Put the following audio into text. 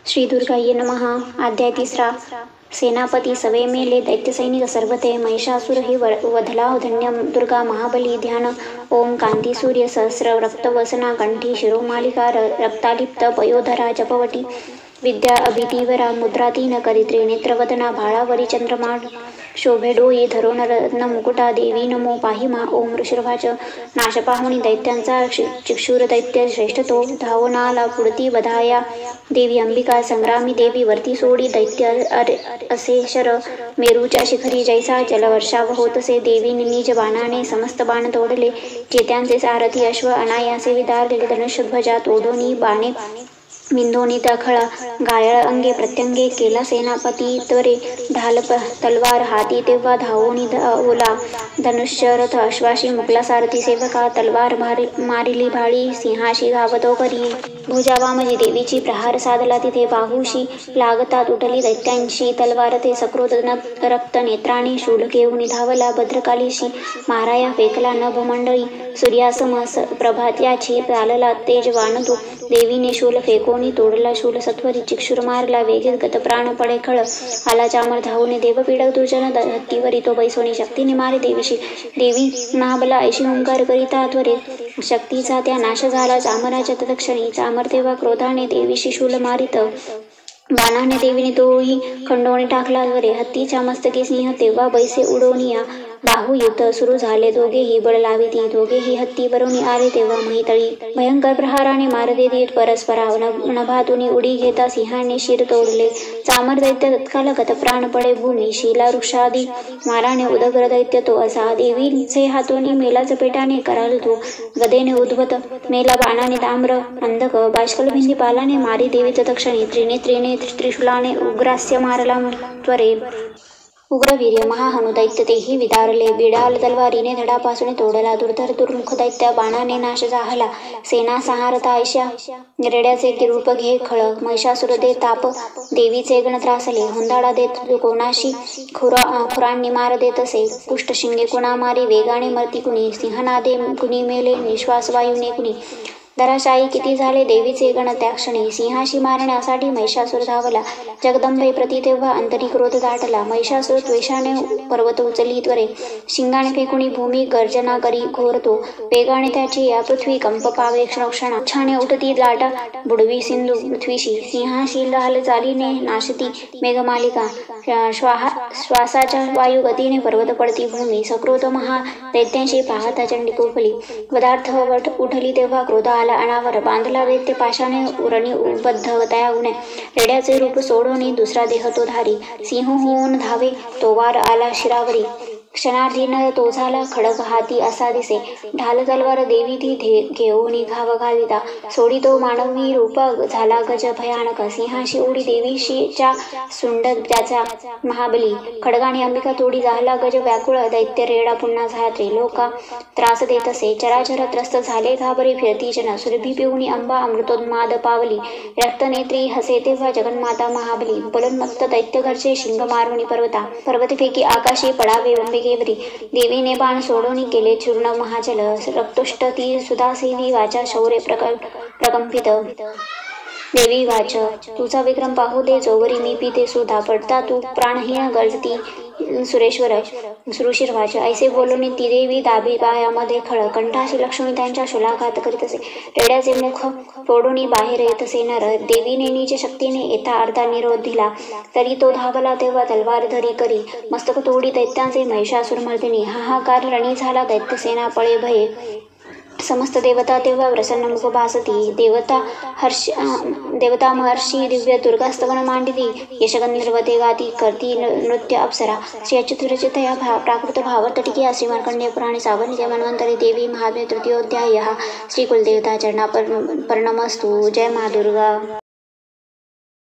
श्री दुर्गाये नमः. अध्याय 3. सेनापती सवे मेले दैत्यसैनिक सर्वते महिषासुर हि वधला धन्यम दुर्गा महाबली ध्यान. ओम कांती सूर्य सहस्र रक्तवसना कंठी शिरोमालिका रक्तालिप्त पयोधरा जपवटी विद्या अभितीवरा मुद्रातीन करित्रे नेत्रवदना भाळावरी चंद्रमा शोभे डोई धरोण रत्न मुकुटा देवी नमो पाहि मा. ओम ऋषभाच नाशपाहुणी दैत्यांचा चिक्षुर दैत्य श्रेष्ठ तो धावनाला पुढती बधाया देवी अंबिका संग्रामी देवी वरती सोडी दैत्य असे शर मेरूच्या शिखरी जैसा जलवर्षाव होतसे देवी निज बाणाने समस्त बाण तोडले चेत्यांचे सारथी अश्व अनायासे विदारले धनुष्यध्वजा तोडोनी बाणे मिंदोनी तळखळा गायळ अंगे प्रत्यंगे केला सेनापती त्वरे ढाल तलवार हाती तेव्हा धावोनी ओला धनुष्य रथ अश्वाशी मुकला सारथी सेवका तलवार मारिली भाळी सिंहाशी धावतो करी भुजावामजी देवीची प्रहार साधला तिथे बाहूशी लागतात उठली दैत्यांशी तलवार ते सकृत रक्त नेत्राने शूल घेऊन धावला भद्रकालीशी माराया फेकला नभमंडळी सूर्यासम प्रभात्याची चालला तेजवान तू देवीने शूल फेकोनी तोडला शूल सत्वरी चिक्षुर मारला वेगीत गत प्राण पडे खळ आला चामर धावून देवपीडक दुर्जन हत्तीवरी तो बैसोनी शक्तीने मारे देवीशी देवी महाबला ऐशी ओंकार करिता त्वरे शक्तीचा त्या नाश झाला चामराच्या तत्क्षणी चामर तेव्हा क्रोधाने देवीशी शूल मारित बाणाने देवीने तोही खंडोने टाकला त्वरे हत्तीच्या मस्तकी सिंह तेव्हा बैसे उडवनिया बाहू युद्ध सुरू झाले दोघेही बळ लाविती दोघेही हत्तीवरून आले तेव्हा महितळी भयंकर प्रहाराने मारते देत परस्परा नभातुनी उडी घेता सिंहाने शिर तोडले चामर दैत्य तत्काल गत प्राण पडे भूमी शिला वृक्षादी माराने उदग्र दैत्य तो असा देवीचे हातोनी मेलाच पेटाने कराल तो गदेने उद्भत मेला बाणाने ताम्र अंधक बाष्कल भिंदी पालाने मारी देवीच तक्षणी त्रिनेत्रीने त्रिशूलाने उग्रास्य मारला त्वरे उग्रवीर्य महाहनु दैत्य तेही विदारले बिडाल तलवारीने धडापासून तोडला दुर्धर दुर्मुख दैत्य बाणाने नाश झाला सेना सहारता ऐशा रेड्याचे रूप घे खळक महिषासुर दे ताप देवीचे गण त्रासले हुंदाडा देत कोणाशी खुरांनी मार देत असे कुष्ठ शिंगे कुणा मारी वेगाने मरती कुणी सिंहनादे कुणी मेले निश्वास वायूने कुणी दराशाही किती झाले देवीचे गण त्या क्षणी सिंहाशी मारण्यासाठी महिषासुर धावला जगदंबे प्रति तेव्हा अंतरी क्रोध दाटला महिषासुर द्वेषाने पर्वत उचली त्वरे शिंगाने फेकुणी भूमी गर्जना करी घोरतो वेगाने त्याची या पृथ्वी कंप पावे क्षणोक्षणा छाने उठती लाटा बुडवी सिंधू पृथ्वीशी सिंहाशी लाल चालीने नाशती मेघमालिका श्वासाच्या वायुगतीने पर्वत पडती भूमी सकृत महा दैत्यांशी पाहता चंडी कोपली पदार्थ वट उठली तेव्हा क्रोध अनावर बांधला दैत्य पाशाने उरणी उबद्ध तयागुणे रेड्याचे रूप सोडून दुसरा देह तो धारी सिंह होऊन धावे तो वार आला शिरावरी क्षणार्धीन तो झाला खडक हाती असा दिसे ढाल तलवार देवी ती घेऊन घाव घालिता सोडी तो मानवी रूप झाला गज भयानक सिंहाशी उडी देवीशीच्या सुंड त्याचा महाबली खडगाने अंबिका तोडी झाला गज व्याकुळ दैत्य रेडा पुन्हा झाला त्रिलोका त्रास देत असे चराचर त्रस्त झाले घाबरे फिरती जन सुरभी पिऊनी अंबा अमृतोन्माद पावली रक्तनेत्री हसे तेव्हा जगन्माता महाबली बलोन्मत्त दैत्य घरचे शिंग मारुणी पर्वत फेकी आकाशी पडावे अंबिकेवरी देवीने बाण सोडून केले चूर्ण महाजल रक्तुष्ट ती सुदासेवी वाचा शौर्य प्रकंपित देवी वाच तुझा विक्रम पाहू दे जोवरी मी पिते सुधा पडता तू प्राणहीन गरजती सुरुशिरवाच ऐसे बोलून ती देवी दाबी पायामध्ये खळ कंठाशी लक्ष्मी त्यांच्या शुलाघात करीत असे रेड्याचे मुख फोडून बाहेर येत असे नर देवीने निज शक्तीने येता अर्धा निरोध दिला तरी तो धावला तेव्हा तलवार धरी करी मस्तक तोडी दैत्यांचे महिषासुर मर्दिनी हाहाकार रणी झाला दैत्यसेना पळे भये समस्त देवता तेव्हा प्रसन्न मुख भासती देवता महर्षी दिव्य दुर्गास्तवन मांडिती यशगंधर्वते गाती करती नृत्य अप्सरा श्री अच्युतरचितया प्राकृत भावर्तटिकी श्री मार्कंडेय पुराणे सावर्णिके मन्वंतरे देवी महात्म्य तृतीयोध्याय श्री कुलदेवता चरणा पर्णमस्तु जय मा दुर्गा.